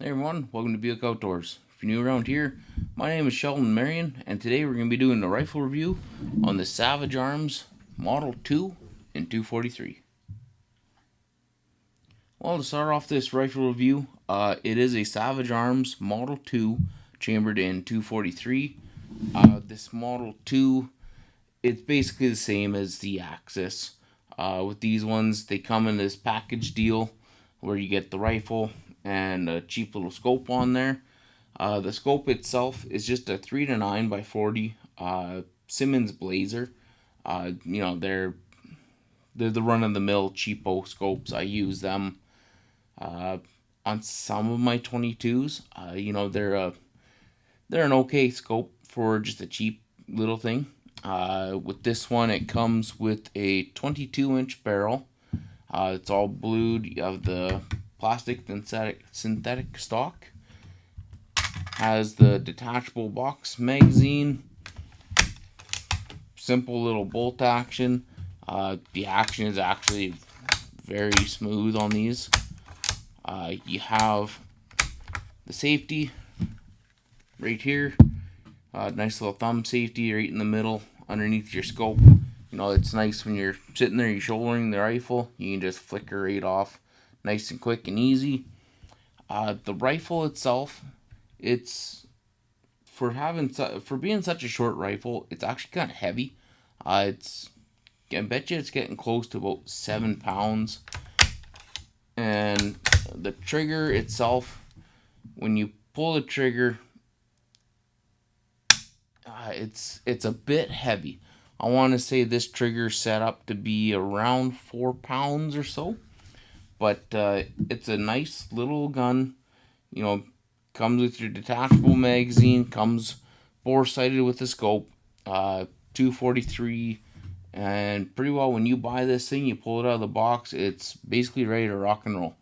Hey everyone, welcome to Buick Outdoors. If you're new around here, my name is Sheldon Marion, and today we're going to be doing a rifle review on the Savage Arms Model 2 in 243. Well, to start off this rifle review, it is a Savage Arms Model 2 chambered in 243. This Model 2, it's basically the same as the Axis. With these ones, they come in this package deal where you get the rifle and a cheap little scope on there. The scope itself is just a 3 to 9 by 40 Simmons Blazer. They're the run of the mill cheapo scopes. I use them on some of my 22s. They're an okay scope for just a cheap little thing. With this one, it comes with a 22-inch barrel. It's all blued. You have the plastic synthetic stock. Has the detachable box magazine. Simple little bolt action. The action is actually very smooth on these. You have the safety right here. Nice little thumb safety right in the middle underneath your scope. It's nice when you're sitting there, you're shouldering the rifle, you can just flicker right off nice and quick and easy. The rifle itself, it's for being such a short rifle, it's actually kind of heavy. I bet you it's getting close to about 7 pounds. And the trigger itself, when you pull the trigger, it's a bit heavy. I want to say this trigger set up to be around 4 pounds or so. But it's a nice little gun. Comes with your detachable magazine. Comes bore-sighted with the scope. 243. And pretty well when you buy this thing, you pull it out of the box, it's basically ready to rock and roll.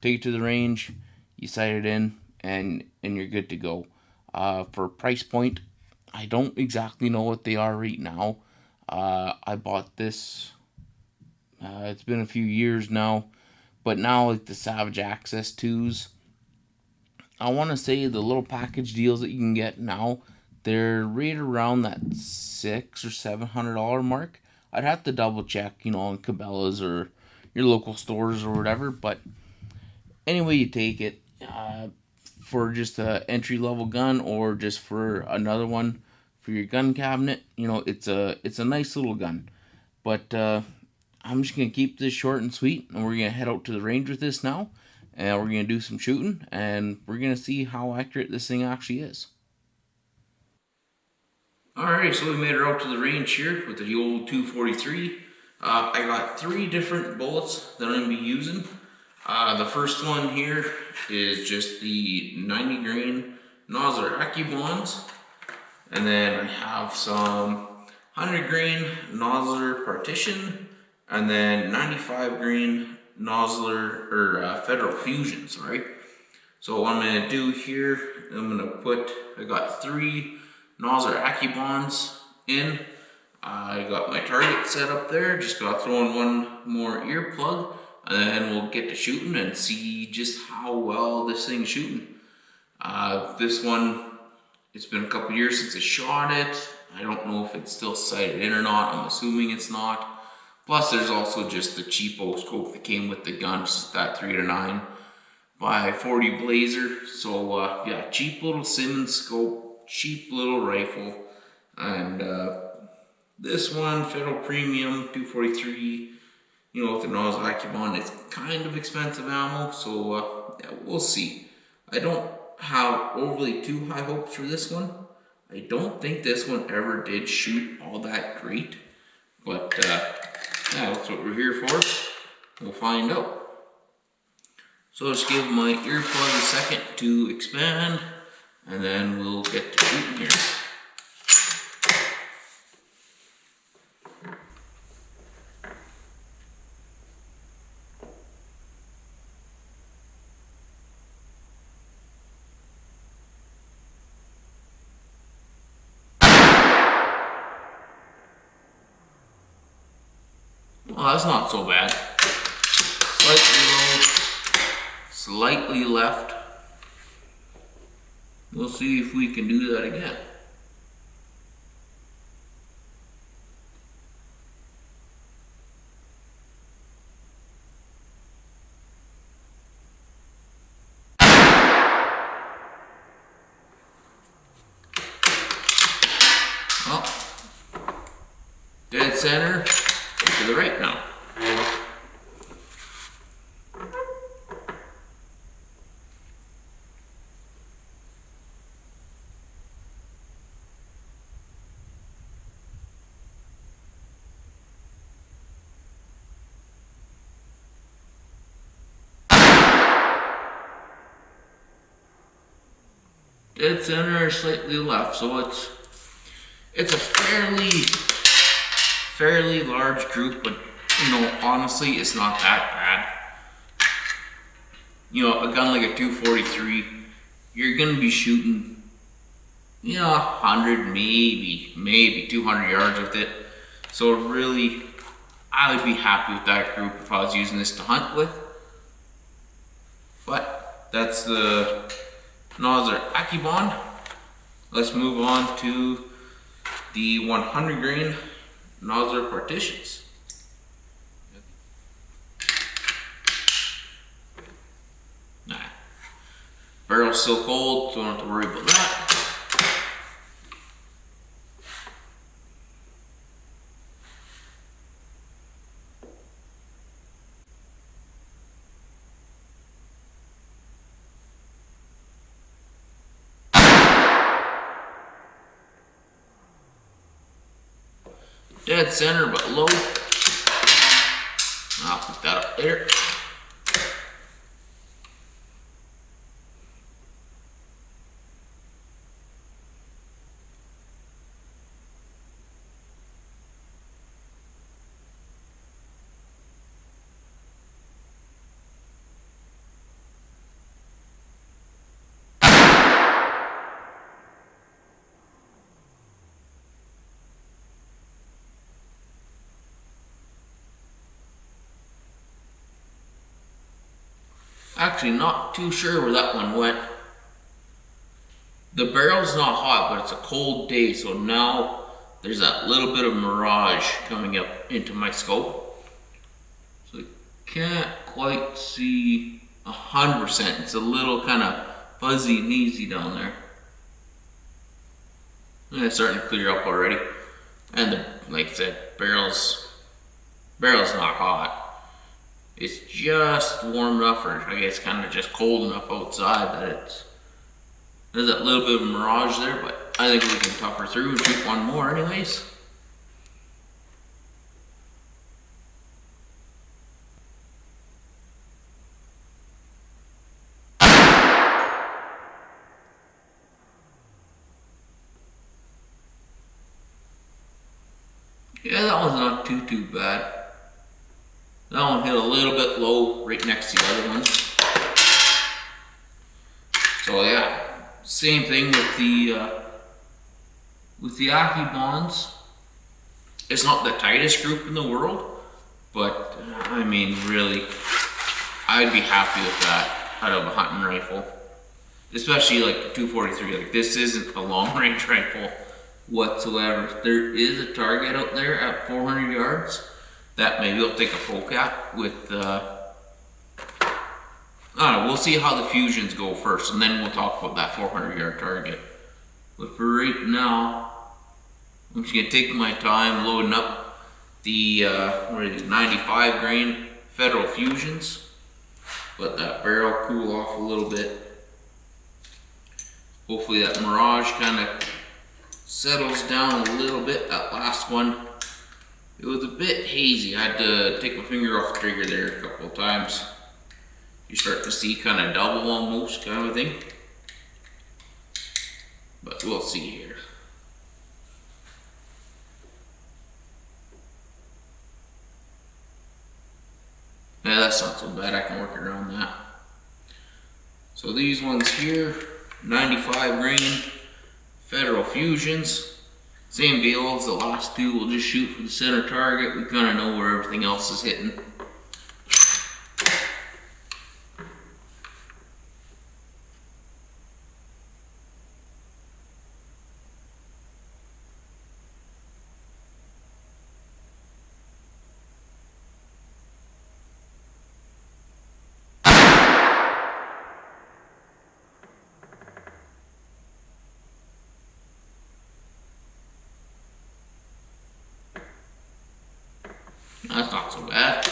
Take it to the range, you sight it in, and you're good to go. For price point, I don't exactly know what they are right now. I bought this, it's been a few years now, but now like the Savage Access 2s, I want to say the little package deals that you can get now, they're right around that $600 or $700 mark. I'd have to double check, on Cabela's or your local stores or whatever, but anyway you take it, for just a entry level gun or just for another one for your gun cabinet, it's a nice little gun. But I'm just gonna keep this short and sweet, and we're gonna head out to the range with this now, and we're gonna do some shooting, and we're gonna see how accurate this thing actually is. Alright, so we made it out to the range here with the old 243. I got 3 different bullets that I'm going to be using. The first one here is just the 90 grain Nosler AccuBonds. And then I have some 100 grain Nosler Partition. And then 95 grain Nosler, or Federal Fusion, sorry. So what I'm going to do here, I got 3 Nosler AccuBonds in. I got my target set up there, just got to throw in one more earplug, and then we'll get to shooting and see just how well this thing's shooting. This one, it's been a couple years since I shot it. I don't know if it's still sighted in or not. I'm assuming it's not. Plus there's also just the cheapo scope that came with the gun, just that 3 to 9 by 40 Blazer. So yeah, cheap little Simmons scope, cheap little rifle. And this one, Federal Premium 243, with the Nosler AccuBond, it's kind of expensive ammo, so yeah, we'll see. I don't have overly too high hopes for this one. I don't think this one ever did shoot all that great, but yeah, that's what we're here for. We'll find out. So just give my earplug a second to expand, and then we'll get to shooting here. Well, that's not so bad. Slightly low, slightly left. We'll see if we can do that again. Well, dead center to the right now. Dead center, slightly left, so it's a fairly large group, but you know, honestly, it's not that bad. You know, a gun like a 243, you're gonna be shooting, you know, 100, maybe 200 yards with it. So really, I would be happy with that group if I was using this to hunt with. But that's the Nosler Akibond. Let's move on to the 100 grain Nosler partitions. Nah. Barrel's still cold, so don't have to worry about that. Dead center, but low. I'll put that up there. Actually, not too sure where that one went. The barrel's not hot, but it's a cold day, so now there's that little bit of mirage coming up into my scope. So I can't quite see 100%. It's a little kind of fuzzy and hazy down there. And it's starting to clear up already. And like I said, barrel's not hot. It's just warm enough, or I guess kind of just cold enough outside that there's that little bit of mirage there, but I think we can tough her through and shoot one more anyways. Yeah, that one's not too bad. That one hit a little bit low right next to the other one. So yeah, same thing with the Akibonds. It's not the tightest group in the world, but I mean really, I'd be happy with that out of a hunting rifle. Especially like a 243, like this isn't a long range rifle whatsoever. There is a target out there at 400 yards. That maybe I'll take a poke at with, I don't know, we'll see how the fusions go first, and then we'll talk about that 400 yard target. But for right now, I'm just going to take my time loading up the 95 grain Federal Fusions. Let that barrel cool off a little bit. Hopefully that mirage kind of settles down a little bit. That last one, it was a bit hazy. I had to take my finger off the trigger there a couple of times. You start to see kind of double almost kind of thing. But we'll see here. Yeah, that's not so bad. I can work around that. So these ones here, 95 grain Federal Fusions. Same deal as the last two, we'll just shoot for the center target. We kind of know where everything else is hitting. That's not so bad.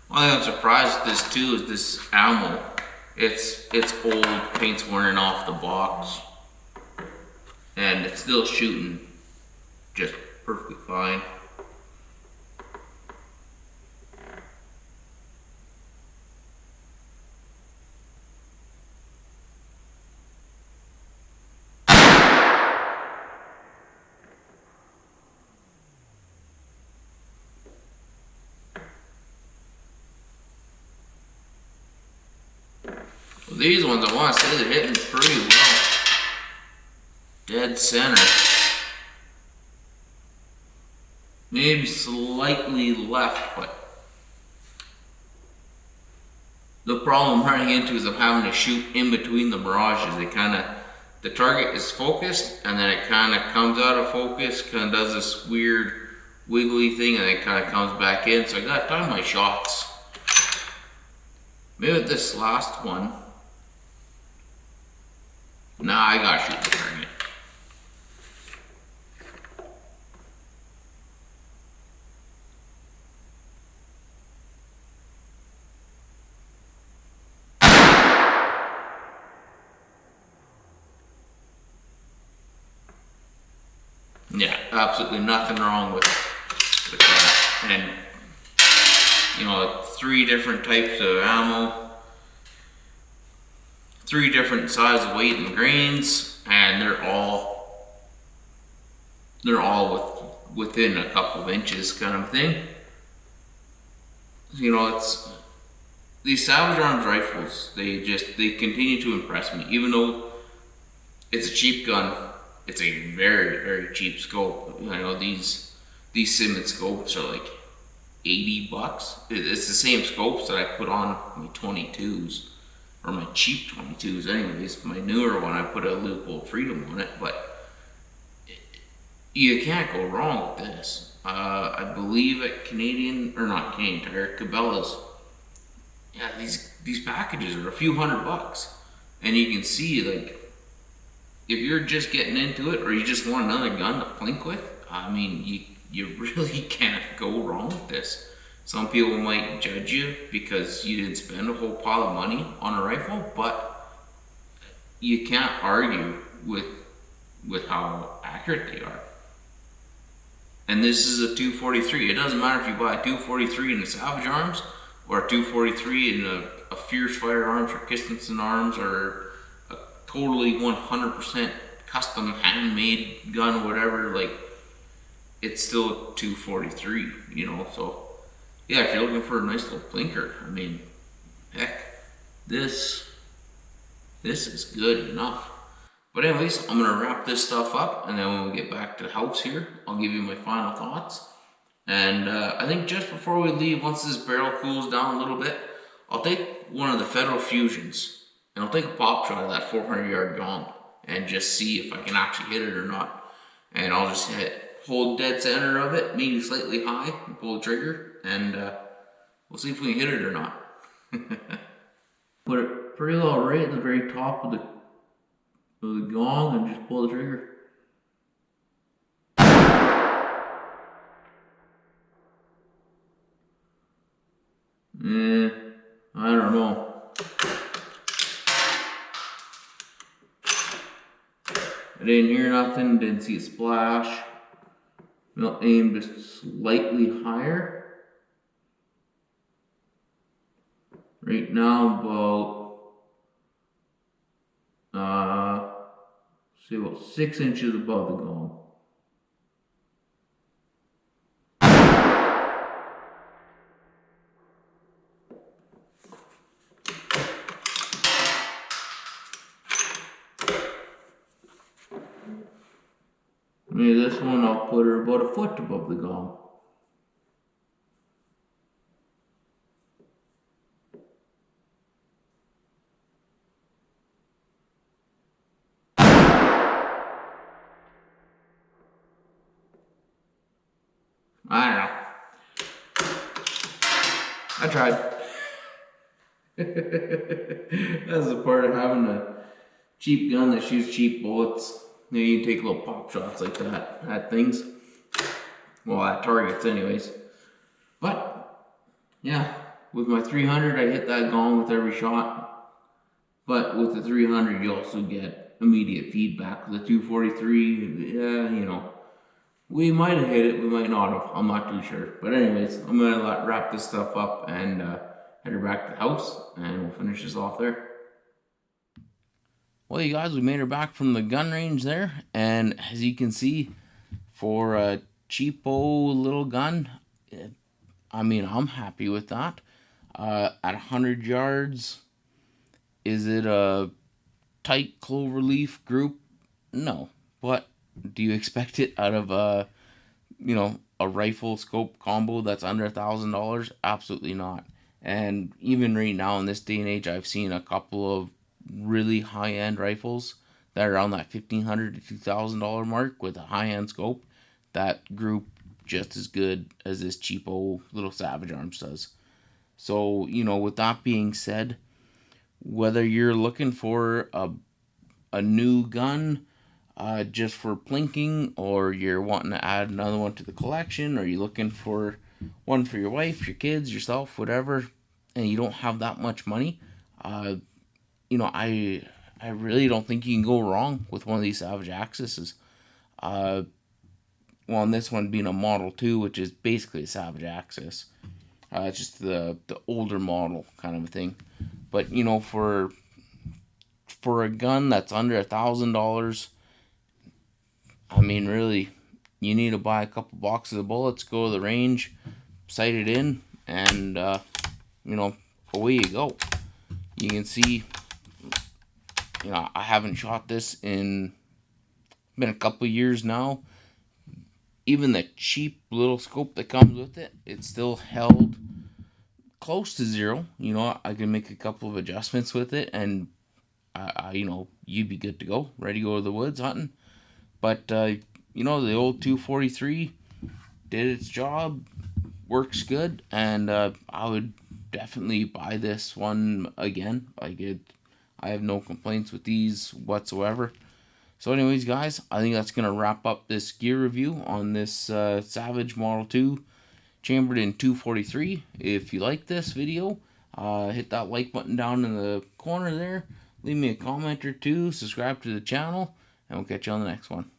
One thing I'm surprised at this too is this ammo. It's old, paint's wearing off the box, and it's still shooting just perfectly fine. These ones, I want to say they're hitting pretty well. Dead center. Maybe slightly left, but the problem I'm running into is I'm having to shoot in between the mirages. The target is focused, and then it kind of comes out of focus, kind of does this weird wiggly thing, and then it kind of comes back in. So I got to time my shots. Maybe with this last one. Nah, I gotta shoot the target. Yeah, absolutely nothing wrong with that. And, you know, 3 different types of ammo, 3 different size, weight, and grains, and they're all within a couple of inches kind of thing. You know, it's these Savage Arms rifles, they continue to impress me. Even though it's a cheap gun, it's a very, very cheap scope. You know, these Simmons scopes are like $80. It's the same scopes that I put on my 22s, or my cheap 22s anyways. My newer one, I put a Leupold Freedom on it, but you can't go wrong with this. I believe at Cabela's, yeah, these packages are a few $100, and you can see, like, if you're just getting into it, or you just want another gun to plink with, I mean, you really can't go wrong with this. Some people might judge you because you didn't spend a whole pile of money on a rifle, but you can't argue with how accurate they are. And this is a 243. It doesn't matter if you buy a 243 in the Savage Arms, or a 243 in a Fierce Firearms or Christensen Arms, or a totally 100% custom handmade gun, whatever. Like, it's still a 243, you know. So yeah, if you're looking for a nice little plinker, I mean, heck, this is good enough. But anyways, I'm gonna wrap this stuff up, and then when we get back to the house here, I'll give you my final thoughts. And I think just before we leave, once this barrel cools down a little bit, I'll take one of the Federal Fusions, and I'll take a pop shot of that 400-yard gong, and just see if I can actually hit it or not. And I'll just hold dead center of it, maybe slightly high, and pull the trigger, and we'll see if we can hit it or not. Put it pretty well right at the very top of the gong, and just pull the trigger. I don't know. I didn't hear nothing, didn't see a splash. We'll aim just slightly higher. Right now, about, say about 6 inches above the gong. Maybe this one I'll put her about a foot above the gong. I don't know. I tried. That's the part of having a cheap gun that shoots cheap bullets. Then you take little pop shots like that at things. Well, at targets anyways. But, yeah, with my 300, I hit that gong with every shot. But with the 300, you also get immediate feedback. With the 243, yeah, you know, we might have hit it, we might not have. I'm not too sure. But anyways, I'm gonna wrap this stuff up and head her back to the house, and we'll finish this off there. Well, you guys, we made her back from the gun range there, and as you can see, for a cheapo little gun, I mean, I'm happy with that. At 100 yards, is it a tight cloverleaf group? No. But do you expect it out of a, you know, a rifle scope combo that's under $1,000? Absolutely not. And even right now in this day and age, I've seen a couple of really high end rifles that are around that $1,500 to $2,000 mark with a high end scope that group just as good as this cheapo little Savage Arms does. So, you know, with that being said, whether you're looking for a new gun just for plinking, or you're wanting to add another one to the collection, or you're looking for one for your wife, your kids, yourself, whatever, and you don't have that much money, you know, I really don't think you can go wrong with one of these Savage Axis. Well, and this one being a Model 2, which is basically a Savage Axis. It's just the older model kind of a thing. But, you know, for a gun that's under $1,000, I mean, really, you need to buy a couple boxes of bullets, go to the range, sight it in, and, you know, away you go. You can see, you know, I haven't shot this in, been a couple years now. Even the cheap little scope that comes with it, it's still held close to zero. You know, I can make a couple of adjustments with it, and you know, you'd be good to go, ready to go to the woods hunting. But you know, the old 243 did its job, works good, and I would definitely buy this one again. Like it, I have no complaints with these whatsoever. So anyways, guys, I think that's going to wrap up this gear review on this Savage Model 2 chambered in 243. If you like this video, hit that like button down in the corner there. Leave me a comment or two, subscribe to the channel, and we'll catch you on the next one.